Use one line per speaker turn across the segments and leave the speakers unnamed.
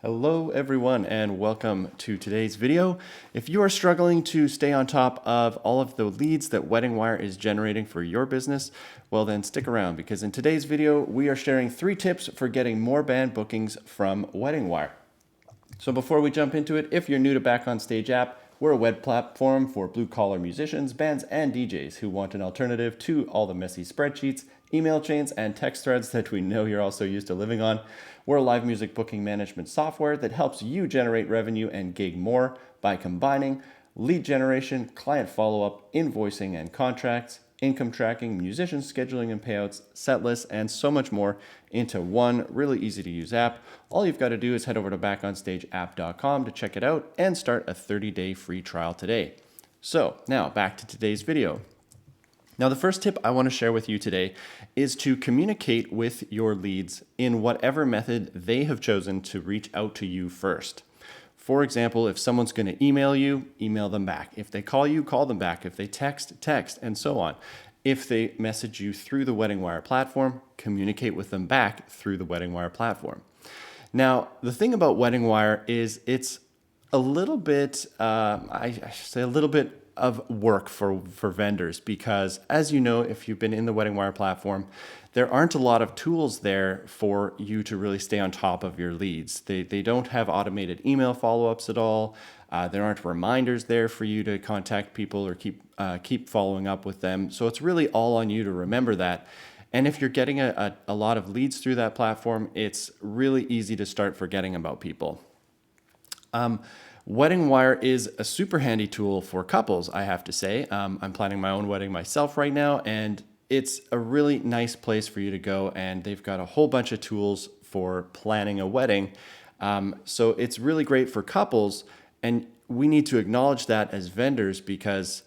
Hello everyone and welcome to today's video. If you are struggling to stay on top of all of the leads that WeddingWire is generating for your business, well then stick around because in today's video we are sharing 3 tips for getting more band bookings from WeddingWire. So before we jump into it, if you're new to BackOnStage app, we're a web platform for blue-collar musicians, bands, and DJs who want an alternative to all the messy spreadsheets, email chains, and text threads that we know you're also used to living on. We're a live music booking management software that helps you generate revenue and gig more by combining lead generation, client follow-up, invoicing and contracts, income tracking, musician scheduling and payouts, set lists, and so much more into one really easy to use app. All you've got to do is head over to BackOnStageApp.com to check it out and start a 30-day free trial today. So now back to today's video. Now the first tip I want to share with you today is to communicate with your leads in whatever method they have chosen to reach out to you first. For example, if someone's going to email you, email them back. If they call you, call them back. If they text, text, and so on. If they message you through the WeddingWire platform, communicate with them back through the WeddingWire platform. Now, the thing about WeddingWire is it's a little bit, I should say a little bit of work for vendors because, as you know, if you've been in the WeddingWire platform, there aren't a lot of tools there for you to really stay on top of your leads. They don't have automated email follow-ups at all. There aren't reminders there for you to contact people or keep following up with them. So it's really all on you to remember that. And if you're getting a lot of leads through that platform, it's really easy to start forgetting about people. WeddingWire is a super handy tool for couples, I have to say. I'm planning my own wedding myself right now, and it's a really nice place for you to go, and they've got a whole bunch of tools for planning a wedding. So it's really great for couples, and we need to acknowledge that as vendors because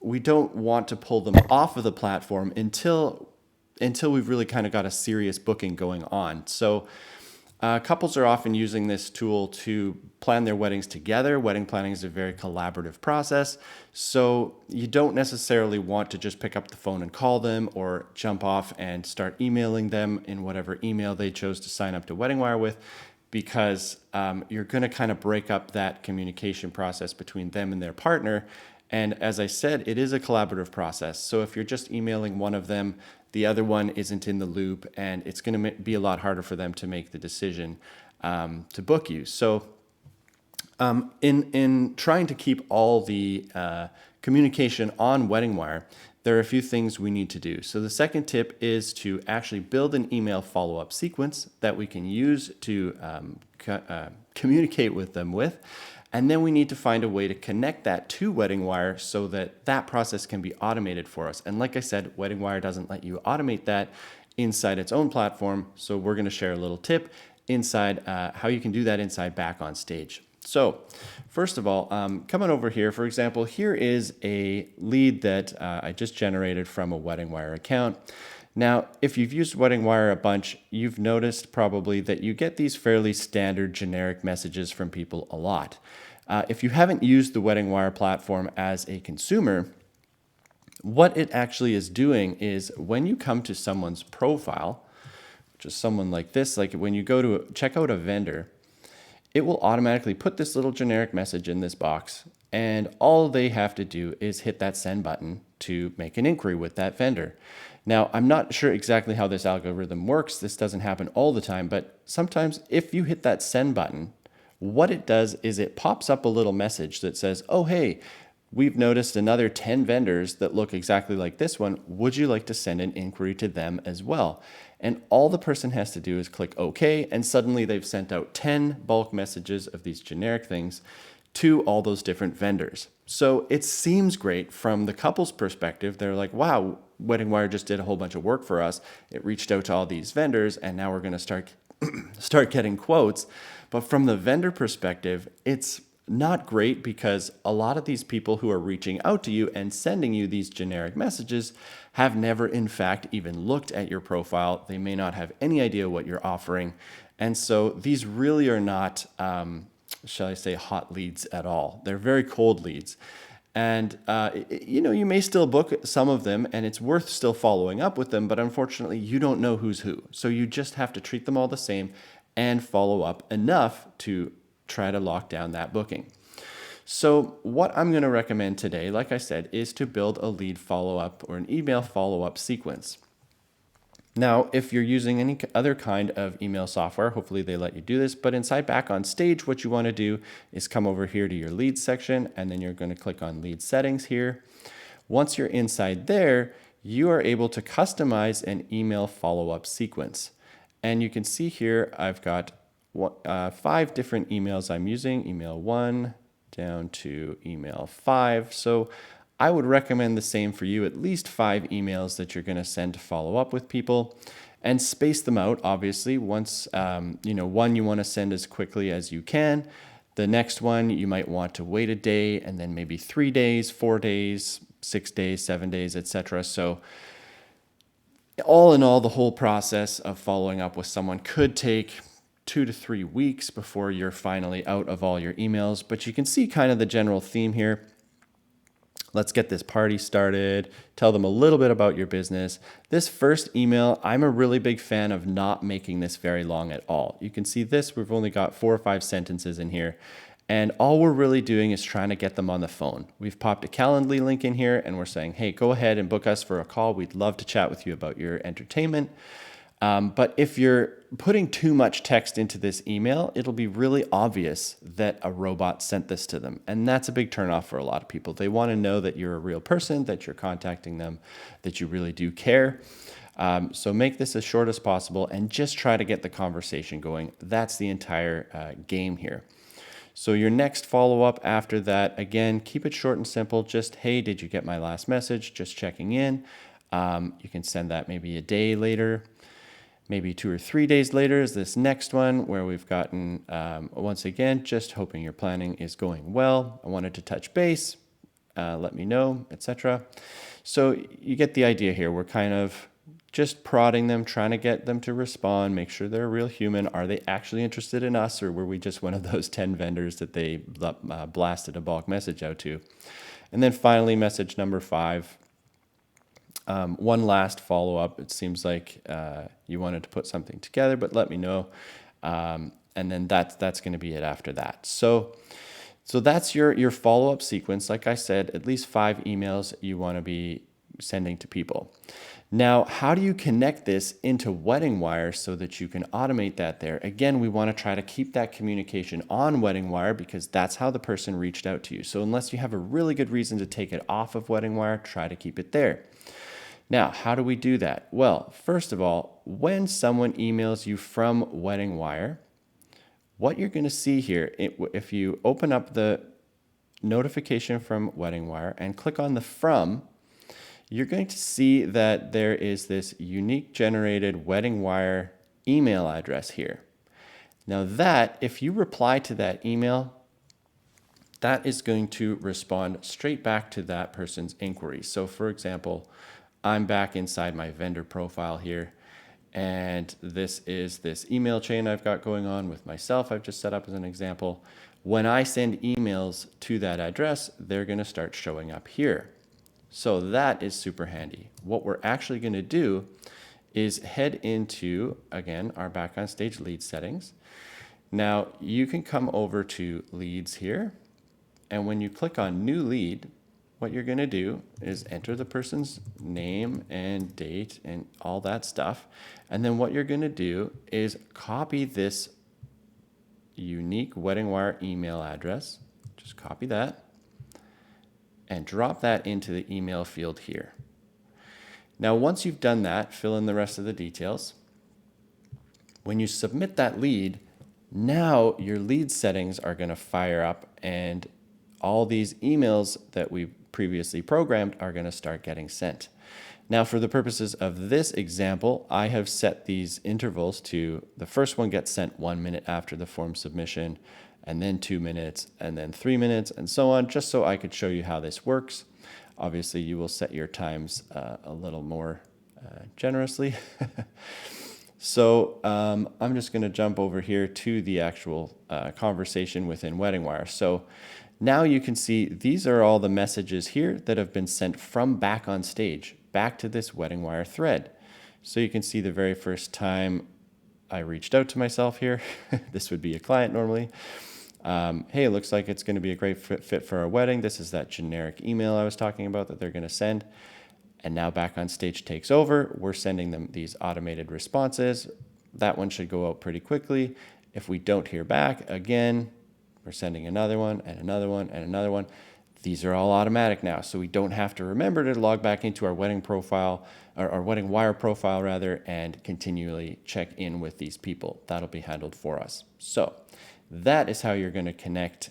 we don't want to pull them off of the platform until we've really kind of got a serious booking going on. So couples are often using this tool to plan their weddings together. Wedding planning is a very collaborative process, so you don't necessarily want to just pick up the phone and call them or jump off and start emailing them in whatever email they chose to sign up to WeddingWire with, because you're going to kind of break up that communication process between them and their partner. And as I said, it is a collaborative process. So if you're just emailing one of them, the other one isn't in the loop, and it's going to be a lot harder for them to make the decision to book you. So in trying to keep all the communication on WeddingWire, there are a few things we need to do. So the second tip is to actually build an email follow-up sequence that we can use to communicate with them with. And then we need to find a way to connect that to WeddingWire so that that process can be automated for us. And like I said, WeddingWire doesn't let you automate that inside its own platform. So we're going to share a little tip inside how you can do that inside BackOnStage. So first of all, come on over here. For example, here is a lead that I just generated from a WeddingWire account. Now, if you've used WeddingWire a bunch, you've noticed probably that you get these fairly standard generic messages from people a lot. If you haven't used the WeddingWire platform as a consumer, what it actually is doing is when you come to someone's profile, which is someone like this, like when you go to check out a vendor, it will automatically put this little generic message in this box, and all they have to do is hit that send button to make an inquiry with that vendor. Now, I'm not sure exactly how this algorithm works. This doesn't happen all the time, but sometimes if you hit that send button, what it does is it pops up a little message that says, oh, hey, we've noticed another 10 vendors that look exactly like this one. Would you like to send an inquiry to them as well? And all the person has to do is click OK, and suddenly they've sent out 10 bulk messages of these generic things to all those different vendors. So it seems great from the couple's perspective. They're like, wow, WeddingWire just did a whole bunch of work for us. It reached out to all these vendors, and now we're going to start getting quotes. But from the vendor perspective, it's not great because a lot of these people who are reaching out to you and sending you these generic messages have never, in fact, even looked at your profile. They may not have any idea what you're offering. And so these really are not, shall I say, hot leads at all. They're very cold leads. And, you may still book some of them, and it's worth still following up with them, but unfortunately, you don't know who's who. So you just have to treat them all the same and follow up enough to try to lock down that booking. So what I'm going to recommend today, like I said, is to build a lead follow-up or an email follow-up sequence. Now, if you're using any other kind of email software, hopefully they let you do this, but inside BackOnStage, what you want to do is come over here to your leads section, and then you're going to click on lead settings here. Once you're inside there, you are able to customize an email follow-up sequence. And you can see here, I've got 5 different emails I'm using, email 1 down to email 5. So I would recommend the same for you, at least 5 emails that you're going to send to follow up with people, and space them out. Obviously, once, one you want to send as quickly as you can. The next one, you might want to wait a day, and then maybe 3 days, 4 days, 6 days, 7 days, etc. So all in all, the whole process of following up with someone could take 2 to 3 weeks before you're finally out of all your emails, but you can see kind of the general theme here. Let's get this party started. Tell them a little bit about your business. This first email, I'm a really big fan of not making this very long at all. You can see this, we've only got 4 or 5 sentences in here. And all we're really doing is trying to get them on the phone. We've popped a Calendly link in here and we're saying, hey, go ahead and book us for a call. We'd love to chat with you about your entertainment. But if you're putting too much text into this email, it'll be really obvious that a robot sent this to them. And that's a big turnoff for a lot of people. They want to know that you're a real person, that you're contacting them, that you really do care. So make this as short as possible and just try to get the conversation going. That's the entire game here. So your next follow-up after that, again, keep it short and simple. Just, hey, did you get my last message? Just checking in. You can send that maybe a day later. Maybe 2 or 3 days later is this next one where we've gotten, once again, just hoping your planning is going well. I wanted to touch base, let me know, etc. So you get the idea here. We're kind of just prodding them, trying to get them to respond, make sure they're a real human. Are they actually interested in us, or were we just one of those 10 vendors that they blasted a bulk message out to? And then finally, message number 5. One last follow-up. It seems like you wanted to put something together, but let me know. And then that's going to be it after that. So that's your follow-up sequence. Like I said, at least 5 emails you want to be sending to people. Now, how do you connect this into WeddingWire so that you can automate that there? Again, we want to try to keep that communication on WeddingWire because that's how the person reached out to you. So unless you have a really good reason to take it off of WeddingWire, try to keep it there. Now, how do we do that? Well, first of all, when someone emails you from WeddingWire, what you're going to see here, if you open up the notification from WeddingWire and click on the from, you're going to see that there is this unique generated WeddingWire email address here. Now that, if you reply to that email, that is going to respond straight back to that person's inquiry. So for example, I'm back inside my vendor profile here, and this is this email chain I've got going on with myself. I've just set up as an example. When I send emails to that address, they're going to start showing up here. So that is super handy. What we're actually going to do is head into, again, our BackOnStage lead settings. Now you can come over to leads here, and when you click on new lead, what you're going to do is enter the person's name and date and all that stuff. And then what you're going to do is copy this unique WeddingWire email address. Just copy that and drop that into the email field here. Now, once you've done that, fill in the rest of the details. When you submit that lead, now your lead settings are going to fire up, and all these emails that we previously programmed are going to start getting sent. Now, for the purposes of this example, I have set these intervals to the first one gets sent 1 minute after the form submission, and then 2 minutes, and then 3 minutes, and so on, just so I could show you how this works. Obviously, you will set your times a little more generously. So I'm just going to jump over here to the actual conversation within WeddingWire. So now you can see these are all the messages here that have been sent from BackOnStage back to this WeddingWire thread. So you can see the very first time I reached out to myself here. This would be a client normally. Hey, it looks like it's going to be a great fit for our wedding. This is that generic email I was talking about that they're going to send. And now BackOnStage takes over. We're sending them these automated responses. That one should go out pretty quickly. If we don't hear back, again, we're sending another one and another one and another one. These are all automatic now, so we don't have to remember to log back into our wedding profile, or our WeddingWire profile rather, and continually check in with these people. That'll be handled for us. So that is how you're going to connect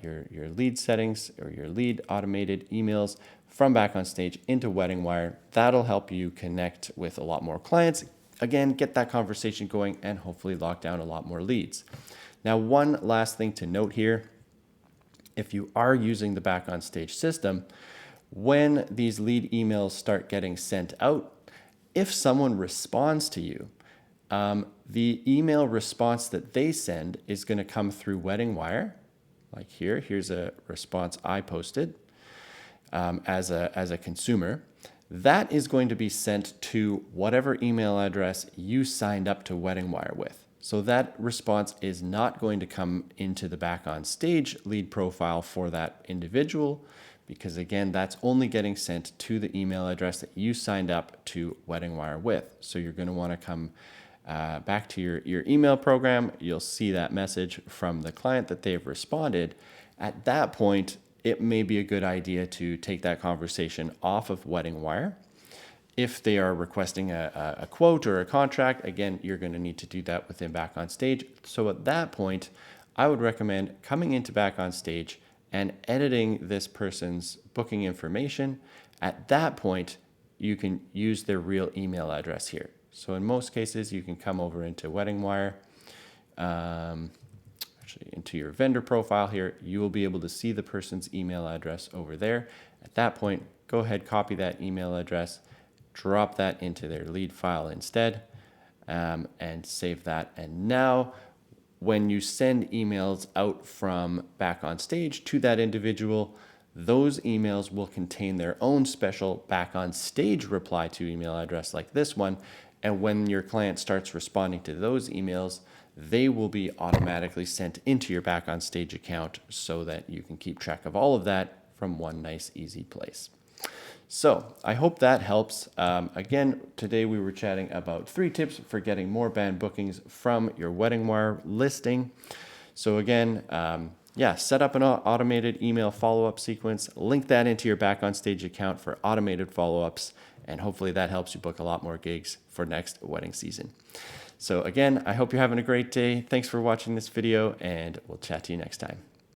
your lead settings or your lead automated emails from BackOnStage into WeddingWire. That'll help you connect with a lot more clients. Again, get that conversation going and hopefully lock down a lot more leads. Now, one last thing to note here. If you are using the BackOnStage system, when these lead emails start getting sent out, if someone responds to you, the email response that they send is going to come through WeddingWire. Like here's a response I posted as a consumer. That is going to be sent to whatever email address you signed up to WeddingWire with. So that response is not going to come into the BackOnStage lead profile for that individual, because again, that's only getting sent to the email address that you signed up to WeddingWire with. So you're going to want to come back to your email program. You'll see that message from the client that they've responded. At that point, it may be a good idea to take that conversation off of WeddingWire. If they are requesting a quote or a contract, again, you're going to need to do that within BackOnStage. So at that point, I would recommend coming into BackOnStage and editing this person's booking information. At that point, you can use their real email address here. So in most cases, you can come over into WeddingWire, actually into your vendor profile here. You will be able to see the person's email address over there. At that point, go ahead, copy that email address, drop that into their lead file instead, and save that. And now when you send emails out from BackOnStage to that individual, those emails will contain their own special BackOnStage reply to email address like this one. And when your client starts responding to those emails, they will be automatically sent into your BackOnStage account so that you can keep track of all of that from one nice, easy place. So I hope that helps. Again, today we were chatting about 3 tips for getting more band bookings from your WeddingWire listing. So again, set up an automated email follow-up sequence, link that into your BackOnStage account for automated follow-ups, and hopefully that helps you book a lot more gigs for next wedding season. So again, I hope you're having a great day. Thanks for watching this video, and we'll chat to you next time.